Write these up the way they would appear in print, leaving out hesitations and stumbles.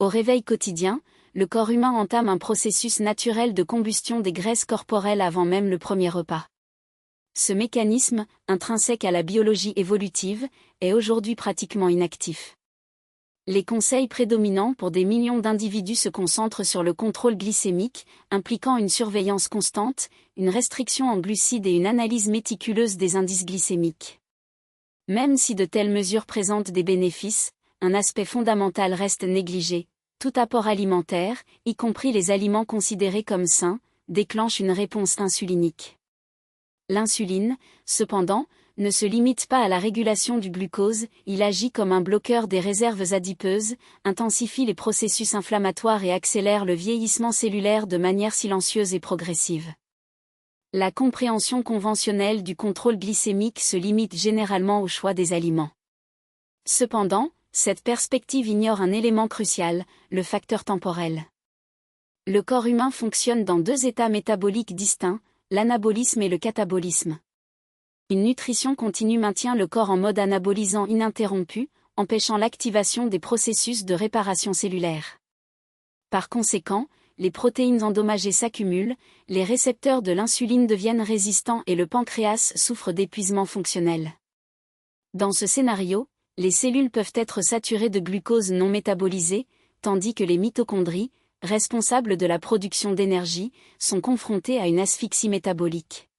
Au réveil quotidien, le corps humain entame un processus naturel de combustion des graisses corporelles avant même le premier repas. Ce mécanisme, intrinsèque à la biologie évolutive, est aujourd'hui pratiquement inactif. Les conseils prédominants pour des millions d'individus se concentrent sur le contrôle glycémique, impliquant une surveillance constante, une restriction en glucides et une analyse méticuleuse des indices glycémiques. Même si de telles mesures présentent des bénéfices, un aspect fondamental reste négligé. Tout apport alimentaire, y compris les aliments considérés comme sains, déclenche une réponse insulinique. L'insuline, cependant, ne se limite pas à la régulation du glucose, il agit comme un bloqueur des réserves adipeuses, intensifie les processus inflammatoires et accélère le vieillissement cellulaire de manière silencieuse et progressive. La compréhension conventionnelle du contrôle glycémique se limite généralement au choix des aliments. Cependant, cette perspective ignore un élément crucial, le facteur temporel. Le corps humain fonctionne dans deux états métaboliques distincts, l'anabolisme et le catabolisme. Une nutrition continue maintient le corps en mode anabolisant ininterrompu, empêchant l'activation des processus de réparation cellulaire. Par conséquent, les protéines endommagées s'accumulent, les récepteurs de l'insuline deviennent résistants et le pancréas souffre d'épuisement fonctionnel. Dans ce scénario, les cellules peuvent être saturées de glucose non métabolisé, tandis que les mitochondries, responsables de la production d'énergie, sont confrontées à une asphyxie métabolique.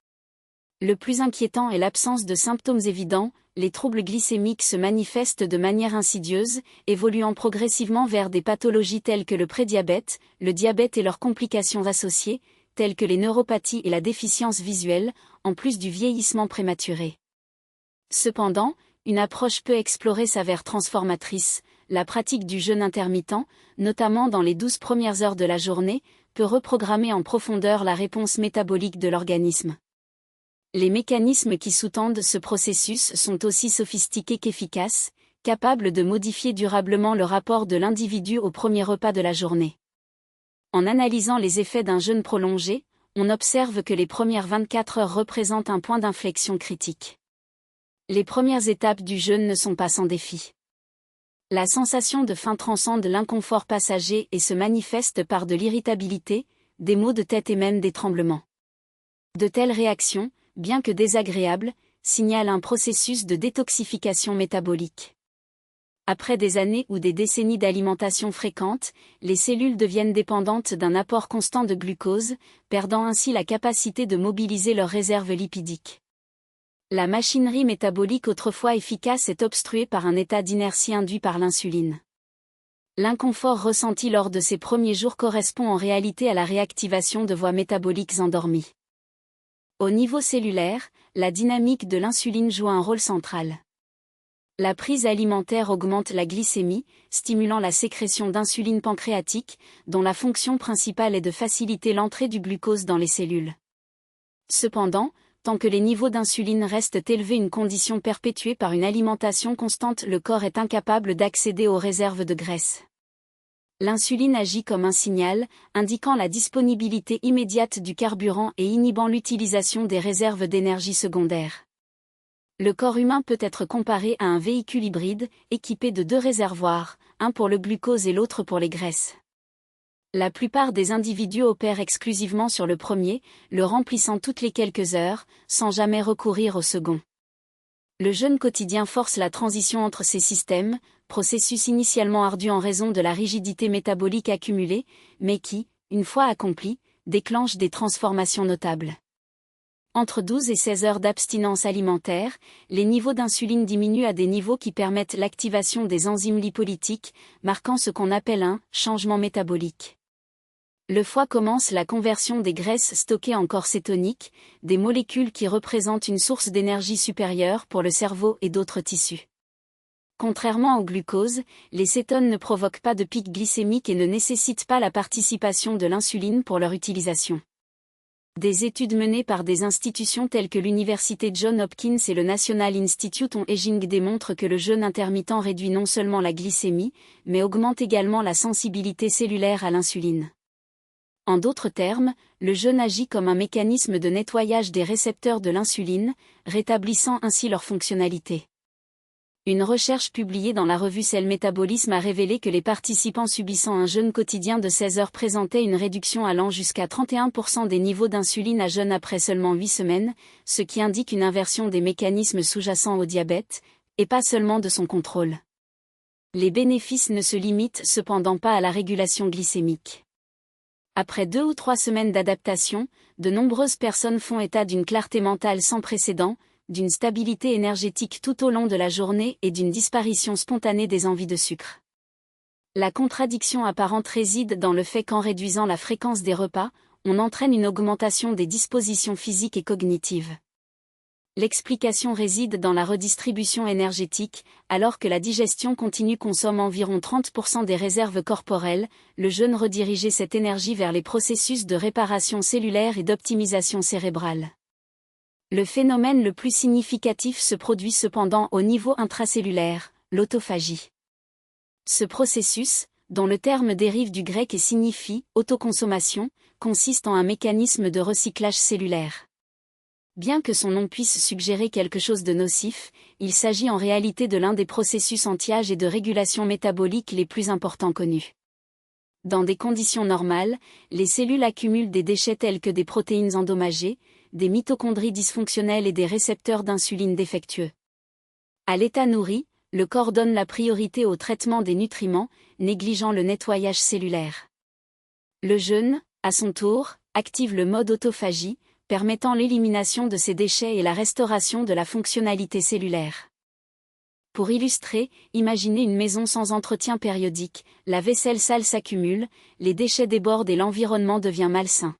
Le plus inquiétant est l'absence de symptômes évidents, les troubles glycémiques se manifestent de manière insidieuse, évoluant progressivement vers des pathologies telles que le prédiabète, le diabète et leurs complications associées, telles que les neuropathies et la déficience visuelle, en plus du vieillissement prématuré. Cependant, une approche peu explorée s'avère transformatrice. La pratique du jeûne intermittent, notamment dans les 12 premières heures de la journée, peut reprogrammer en profondeur la réponse métabolique de l'organisme. Les mécanismes qui sous-tendent ce processus sont aussi sophistiqués qu'efficaces, capables de modifier durablement le rapport de l'individu au premier repas de la journée. En analysant les effets d'un jeûne prolongé, on observe que les premières 24 heures représentent un point d'inflexion critique. Les premières étapes du jeûne ne sont pas sans défi. La sensation de faim transcende l'inconfort passager et se manifeste par de l'irritabilité, des maux de tête et même des tremblements. De telles réactions, bien que désagréables, signalent un processus de détoxification métabolique. Après des années ou des décennies d'alimentation fréquente, les cellules deviennent dépendantes d'un apport constant de glucose, perdant ainsi la capacité de mobiliser leurs réserves lipidiques. La machinerie métabolique autrefois efficace est obstruée par un état d'inertie induit par l'insuline. L'inconfort ressenti lors de ces premiers jours correspond en réalité à la réactivation de voies métaboliques endormies. Au niveau cellulaire, la dynamique de l'insuline joue un rôle central. La prise alimentaire augmente la glycémie, stimulant la sécrétion d'insuline pancréatique, dont la fonction principale est de faciliter l'entrée du glucose dans les cellules. Cependant, tant que les niveaux d'insuline restent élevés, une condition perpétuée par une alimentation constante, le corps est incapable d'accéder aux réserves de graisse. L'insuline agit comme un signal, indiquant la disponibilité immédiate du carburant et inhibant l'utilisation des réserves d'énergie secondaires. Le corps humain peut être comparé à un véhicule hybride, équipé de deux réservoirs, un pour le glucose et l'autre pour les graisses. La plupart des individus opèrent exclusivement sur le premier, le remplissant toutes les quelques heures, sans jamais recourir au second. Le jeûne quotidien force la transition entre ces systèmes, processus initialement ardu en raison de la rigidité métabolique accumulée, mais qui, une fois accompli, déclenche des transformations notables. Entre 12 et 16 heures d'abstinence alimentaire, les niveaux d'insuline diminuent à des niveaux qui permettent l'activation des enzymes lipolytiques, marquant ce qu'on appelle un « changement métabolique ». Le foie commence la conversion des graisses stockées en corps cétonique, des molécules qui représentent une source d'énergie supérieure pour le cerveau et d'autres tissus. Contrairement au glucose, les cétones ne provoquent pas de pic glycémique et ne nécessitent pas la participation de l'insuline pour leur utilisation. Des études menées par des institutions telles que l'Université Johns Hopkins et le National Institute on Aging démontrent que le jeûne intermittent réduit non seulement la glycémie, mais augmente également la sensibilité cellulaire à l'insuline. En d'autres termes, le jeûne agit comme un mécanisme de nettoyage des récepteurs de l'insuline, rétablissant ainsi leur fonctionnalité. Une recherche publiée dans la revue Cell Métabolisme a révélé que les participants subissant un jeûne quotidien de 16 heures présentaient une réduction allant jusqu'à 31% des niveaux d'insuline à jeûne après seulement 8 semaines, ce qui indique une inversion des mécanismes sous-jacents au diabète, et pas seulement de son contrôle. Les bénéfices ne se limitent cependant pas à la régulation glycémique. Après 2 ou 3 semaines d'adaptation, de nombreuses personnes font état d'une clarté mentale sans précédent, d'une stabilité énergétique tout au long de la journée et d'une disparition spontanée des envies de sucre. La contradiction apparente réside dans le fait qu'en réduisant la fréquence des repas, on entraîne une augmentation des dispositions physiques et cognitives. L'explication réside dans la redistribution énergétique, alors que la digestion continue consomme environ 30% des réserves corporelles, le jeûne redirigeait cette énergie vers les processus de réparation cellulaire et d'optimisation cérébrale. Le phénomène le plus significatif se produit cependant au niveau intracellulaire, l'autophagie. Ce processus, dont le terme dérive du grec et signifie « autoconsommation », consiste en un mécanisme de recyclage cellulaire. Bien que son nom puisse suggérer quelque chose de nocif, il s'agit en réalité de l'un des processus anti-âge et de régulation métabolique les plus importants connus. Dans des conditions normales, les cellules accumulent des déchets tels que des protéines endommagées, des mitochondries dysfonctionnelles et des récepteurs d'insuline défectueux. À l'état nourri, le corps donne la priorité au traitement des nutriments, négligeant le nettoyage cellulaire. Le jeûne, à son tour, active le mode autophagie, permettant l'élimination de ces déchets et la restauration de la fonctionnalité cellulaire. Pour illustrer, imaginez une maison sans entretien périodique, la vaisselle sale s'accumule, les déchets débordent et l'environnement devient malsain.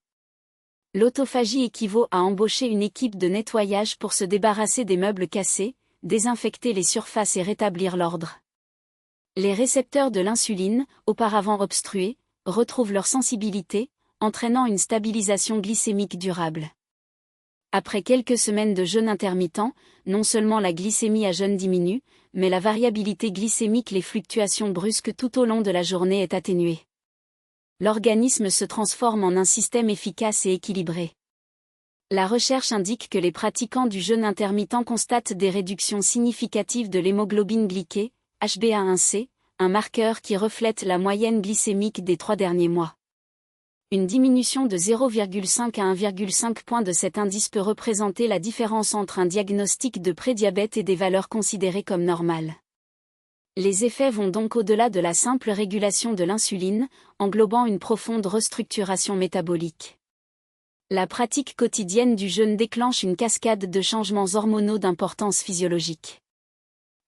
L'autophagie équivaut à embaucher une équipe de nettoyage pour se débarrasser des meubles cassés, désinfecter les surfaces et rétablir l'ordre. Les récepteurs de l'insuline, auparavant obstrués, retrouvent leur sensibilité, entraînant une stabilisation glycémique durable. Après quelques semaines de jeûne intermittent, non seulement la glycémie à jeûne diminue, mais la variabilité glycémique, les fluctuations brusques tout au long de la journée est atténuée. L'organisme se transforme en un système efficace et équilibré. La recherche indique que les pratiquants du jeûne intermittent constatent des réductions significatives de l'hémoglobine glyquée, HbA1c, un marqueur qui reflète la moyenne glycémique des 3 derniers mois. Une diminution de 0,5 à 1,5 point de cet indice peut représenter la différence entre un diagnostic de prédiabète et des valeurs considérées comme normales. Les effets vont donc au-delà de la simple régulation de l'insuline, englobant une profonde restructuration métabolique. La pratique quotidienne du jeûne déclenche une cascade de changements hormonaux d'importance physiologique.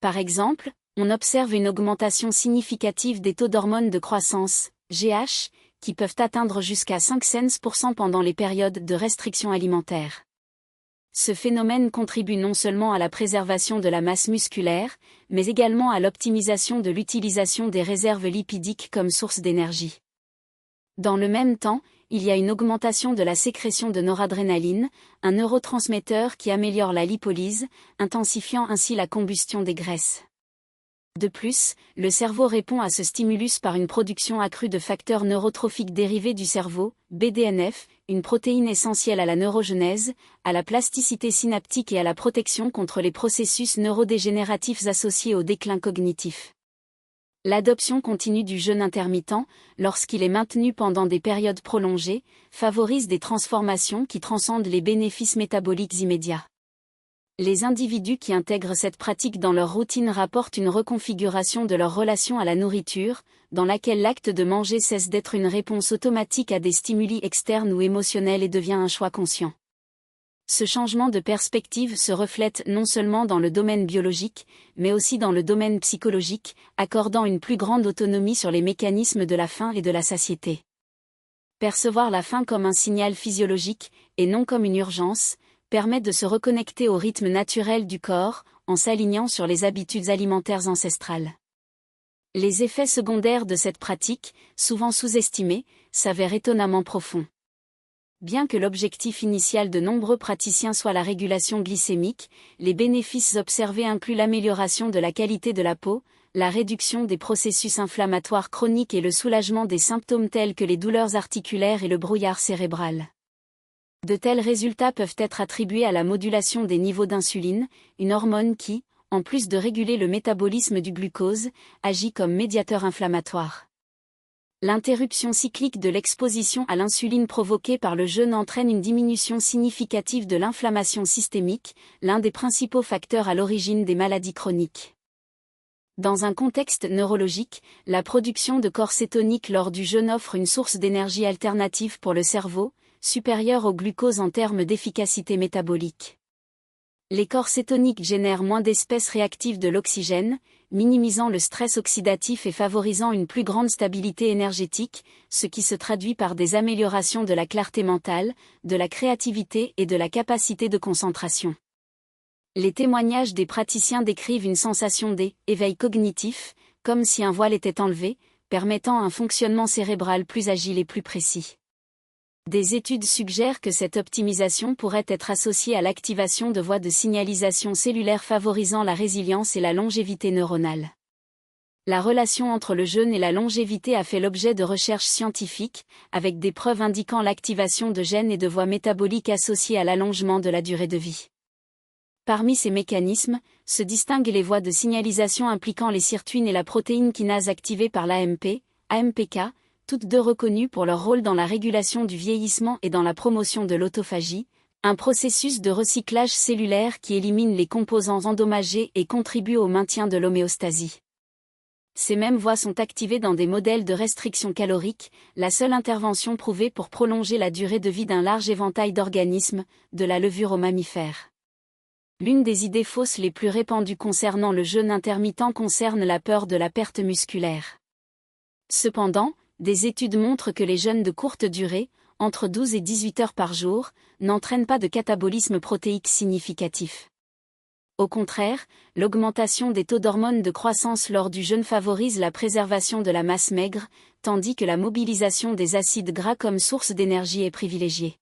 Par exemple, on observe une augmentation significative des taux d'hormones de croissance, GH, qui peuvent atteindre jusqu'à 5% pendant les périodes de restriction alimentaire. Ce phénomène contribue non seulement à la préservation de la masse musculaire, mais également à l'optimisation de l'utilisation des réserves lipidiques comme source d'énergie. Dans le même temps, il y a une augmentation de la sécrétion de noradrénaline, un neurotransmetteur qui améliore la lipolyse, intensifiant ainsi la combustion des graisses. De plus, le cerveau répond à ce stimulus par une production accrue de facteurs neurotrophiques dérivés du cerveau, BDNF, une protéine essentielle à la neurogenèse, à la plasticité synaptique et à la protection contre les processus neurodégénératifs associés au déclin cognitif. L'adoption continue du jeûne intermittent, lorsqu'il est maintenu pendant des périodes prolongées, favorise des transformations qui transcendent les bénéfices métaboliques immédiats. Les individus qui intègrent cette pratique dans leur routine rapportent une reconfiguration de leur relation à la nourriture, dans laquelle l'acte de manger cesse d'être une réponse automatique à des stimuli externes ou émotionnels et devient un choix conscient. Ce changement de perspective se reflète non seulement dans le domaine biologique, mais aussi dans le domaine psychologique, accordant une plus grande autonomie sur les mécanismes de la faim et de la satiété. Percevoir la faim comme un signal physiologique, et non comme une urgence, permet de se reconnecter au rythme naturel du corps, en s'alignant sur les habitudes alimentaires ancestrales. Les effets secondaires de cette pratique, souvent sous-estimés, s'avèrent étonnamment profonds. Bien que l'objectif initial de nombreux praticiens soit la régulation glycémique, les bénéfices observés incluent l'amélioration de la qualité de la peau, la réduction des processus inflammatoires chroniques et le soulagement des symptômes tels que les douleurs articulaires et le brouillard cérébral. De tels résultats peuvent être attribués à la modulation des niveaux d'insuline, une hormone qui, en plus de réguler le métabolisme du glucose, agit comme médiateur inflammatoire. L'interruption cyclique de l'exposition à l'insuline provoquée par le jeûne entraîne une diminution significative de l'inflammation systémique, l'un des principaux facteurs à l'origine des maladies chroniques. Dans un contexte neurologique, la production de corps cétonique lors du jeûne offre une source d'énergie alternative pour le cerveau, supérieure au glucose en termes d'efficacité métabolique. Les corps cétoniques génèrent moins d'espèces réactives de l'oxygène, minimisant le stress oxydatif et favorisant une plus grande stabilité énergétique, ce qui se traduit par des améliorations de la clarté mentale, de la créativité et de la capacité de concentration. Les témoignages des praticiens décrivent une sensation d'éveil cognitif, comme si un voile était enlevé, permettant un fonctionnement cérébral plus agile et plus précis. Des études suggèrent que cette optimisation pourrait être associée à l'activation de voies de signalisation cellulaire favorisant la résilience et la longévité neuronale. La relation entre le jeûne et la longévité a fait l'objet de recherches scientifiques, avec des preuves indiquant l'activation de gènes et de voies métaboliques associées à l'allongement de la durée de vie. Parmi ces mécanismes, se distinguent les voies de signalisation impliquant les sirtuines et la protéine kinase activée par l'AMP, AMPK, toutes deux reconnues pour leur rôle dans la régulation du vieillissement et dans la promotion de l'autophagie, un processus de recyclage cellulaire qui élimine les composants endommagés et contribue au maintien de l'homéostasie. Ces mêmes voies sont activées dans des modèles de restriction calorique, la seule intervention prouvée pour prolonger la durée de vie d'un large éventail d'organismes, de la levure aux mammifères. L'une des idées fausses les plus répandues concernant le jeûne intermittent concerne la peur de la perte musculaire. Cependant, des études montrent que les jeûnes de courte durée, entre 12 et 18 heures par jour, n'entraînent pas de catabolisme protéique significatif. Au contraire, l'augmentation des taux d'hormones de croissance lors du jeûne favorise la préservation de la masse maigre, tandis que la mobilisation des acides gras comme source d'énergie est privilégiée.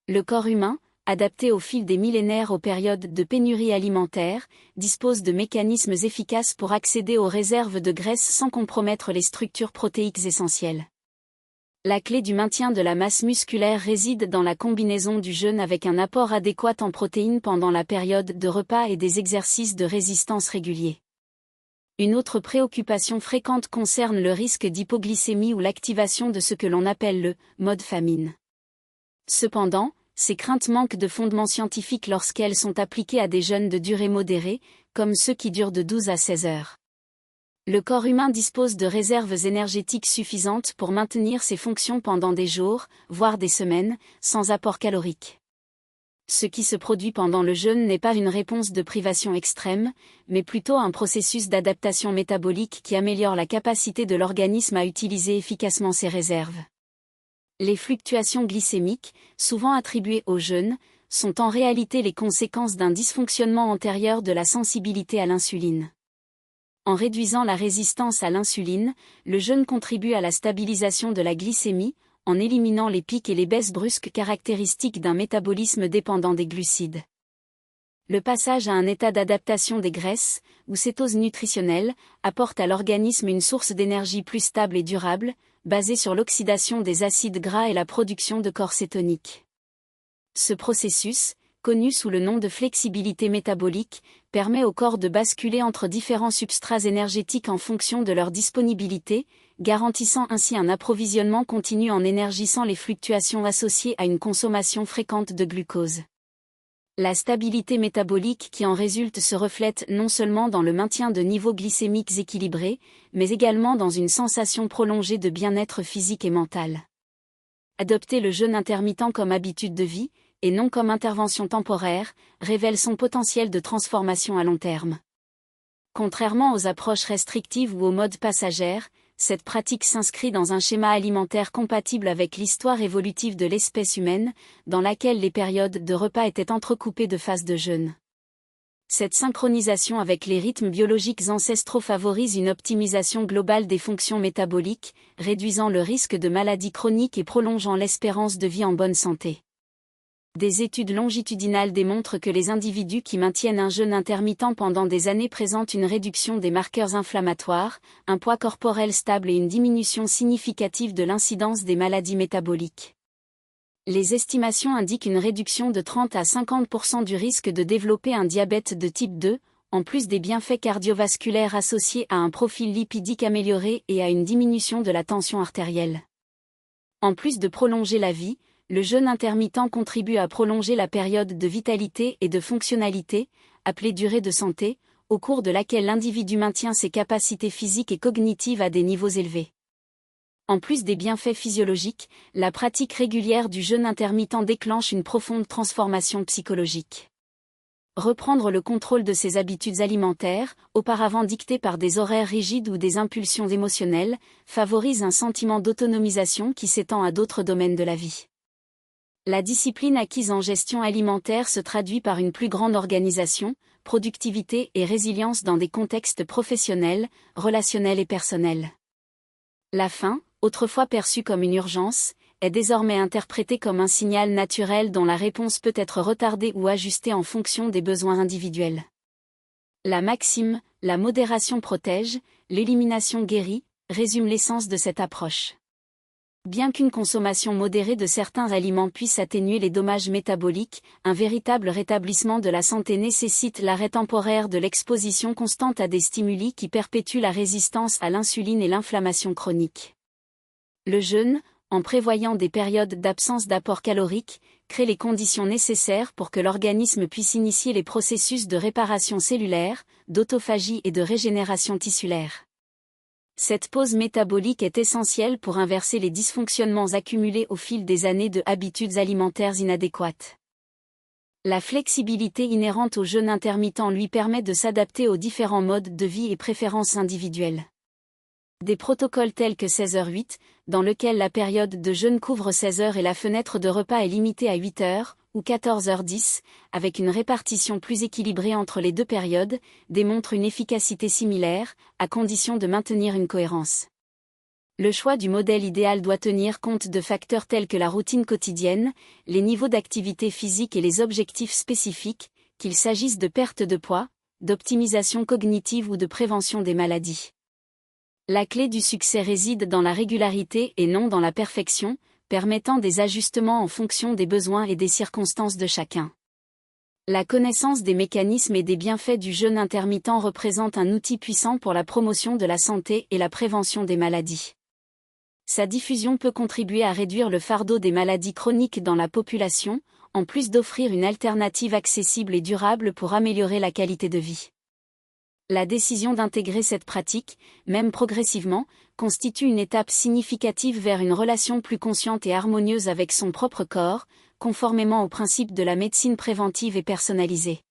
Le corps humain, adapté au fil des millénaires aux périodes de pénurie alimentaire, dispose de mécanismes efficaces pour accéder aux réserves de graisse sans compromettre les structures protéiques essentielles. La clé du maintien de la masse musculaire réside dans la combinaison du jeûne avec un apport adéquat en protéines pendant la période de repas et des exercices de résistance réguliers. Une autre préoccupation fréquente concerne le risque d'hypoglycémie ou l'activation de ce que l'on appelle le mode famine. Cependant, ces craintes manquent de fondement scientifique lorsqu'elles sont appliquées à des jeûnes de durée modérée, comme ceux qui durent de 12 à 16 heures. Le corps humain dispose de réserves énergétiques suffisantes pour maintenir ses fonctions pendant des jours, voire des semaines, sans apport calorique. Ce qui se produit pendant le jeûne n'est pas une réponse de privation extrême, mais plutôt un processus d'adaptation métabolique qui améliore la capacité de l'organisme à utiliser efficacement ses réserves. Les fluctuations glycémiques, souvent attribuées au jeûne, sont en réalité les conséquences d'un dysfonctionnement antérieur de la sensibilité à l'insuline. En réduisant la résistance à l'insuline, le jeûne contribue à la stabilisation de la glycémie, en éliminant les pics et les baisses brusques caractéristiques d'un métabolisme dépendant des glucides. Le passage à un état d'adaptation des graisses, ou cétose nutritionnelle, apporte à l'organisme une source d'énergie plus stable et durable, basée sur l'oxydation des acides gras et la production de corps cétoniques. Ce processus, connu sous le nom de flexibilité métabolique, permet au corps de basculer entre différents substrats énergétiques en fonction de leur disponibilité, garantissant ainsi un approvisionnement continu en énergie sans les fluctuations associées à une consommation fréquente de glucose. La stabilité métabolique qui en résulte se reflète non seulement dans le maintien de niveaux glycémiques équilibrés, mais également dans une sensation prolongée de bien-être physique et mental. Adopter le jeûne intermittent comme habitude de vie, et non comme intervention temporaire, révèle son potentiel de transformation à long terme. Contrairement aux approches restrictives ou aux modes passagères, cette pratique s'inscrit dans un schéma alimentaire compatible avec l'histoire évolutive de l'espèce humaine, dans laquelle les périodes de repas étaient entrecoupées de phases de jeûne. Cette synchronisation avec les rythmes biologiques ancestraux favorise une optimisation globale des fonctions métaboliques, réduisant le risque de maladies chroniques et prolongeant l'espérance de vie en bonne santé. Des études longitudinales démontrent que les individus qui maintiennent un jeûne intermittent pendant des années présentent une réduction des marqueurs inflammatoires, un poids corporel stable et une diminution significative de l'incidence des maladies métaboliques. Les estimations indiquent une réduction de 30 à 50% du risque de développer un diabète de type 2, en plus des bienfaits cardiovasculaires associés à un profil lipidique amélioré et à une diminution de la tension artérielle. En plus de prolonger la vie, le jeûne intermittent contribue à prolonger la période de vitalité et de fonctionnalité, appelée durée de santé, au cours de laquelle l'individu maintient ses capacités physiques et cognitives à des niveaux élevés. En plus des bienfaits physiologiques, la pratique régulière du jeûne intermittent déclenche une profonde transformation psychologique. Reprendre le contrôle de ses habitudes alimentaires, auparavant dictées par des horaires rigides ou des impulsions émotionnelles, favorise un sentiment d'autonomisation qui s'étend à d'autres domaines de la vie. La discipline acquise en gestion alimentaire se traduit par une plus grande organisation, productivité et résilience dans des contextes professionnels, relationnels et personnels. La faim, autrefois perçue comme une urgence, est désormais interprétée comme un signal naturel dont la réponse peut être retardée ou ajustée en fonction des besoins individuels. La maxime « la modération protège, l'élimination guérit » résume l'essence de cette approche. Bien qu'une consommation modérée de certains aliments puisse atténuer les dommages métaboliques, un véritable rétablissement de la santé nécessite l'arrêt temporaire de l'exposition constante à des stimuli qui perpétuent la résistance à l'insuline et l'inflammation chronique. Le jeûne, en prévoyant des périodes d'absence d'apport calorique, crée les conditions nécessaires pour que l'organisme puisse initier les processus de réparation cellulaire, d'autophagie et de régénération tissulaire. Cette pause métabolique est essentielle pour inverser les dysfonctionnements accumulés au fil des années de habitudes alimentaires inadéquates. La flexibilité inhérente au jeûne intermittent lui permet de s'adapter aux différents modes de vie et préférences individuelles. Des protocoles tels que 16h-8, dans lequel la période de jeûne couvre 16 heures et la fenêtre de repas est limitée à 8 heures, ou 14h10, avec une répartition plus équilibrée entre les deux périodes, démontrent une efficacité similaire, à condition de maintenir une cohérence. Le choix du modèle idéal doit tenir compte de facteurs tels que la routine quotidienne, les niveaux d'activité physique et les objectifs spécifiques, qu'il s'agisse de perte de poids, d'optimisation cognitive ou de prévention des maladies. La clé du succès réside dans la régularité et non dans la perfection, permettant des ajustements en fonction des besoins et des circonstances de chacun. La connaissance des mécanismes et des bienfaits du jeûne intermittent représente un outil puissant pour la promotion de la santé et la prévention des maladies. Sa diffusion peut contribuer à réduire le fardeau des maladies chroniques dans la population, en plus d'offrir une alternative accessible et durable pour améliorer la qualité de vie. La décision d'intégrer cette pratique, même progressivement, constitue une étape significative vers une relation plus consciente et harmonieuse avec son propre corps, conformément aux principes de la médecine préventive et personnalisée.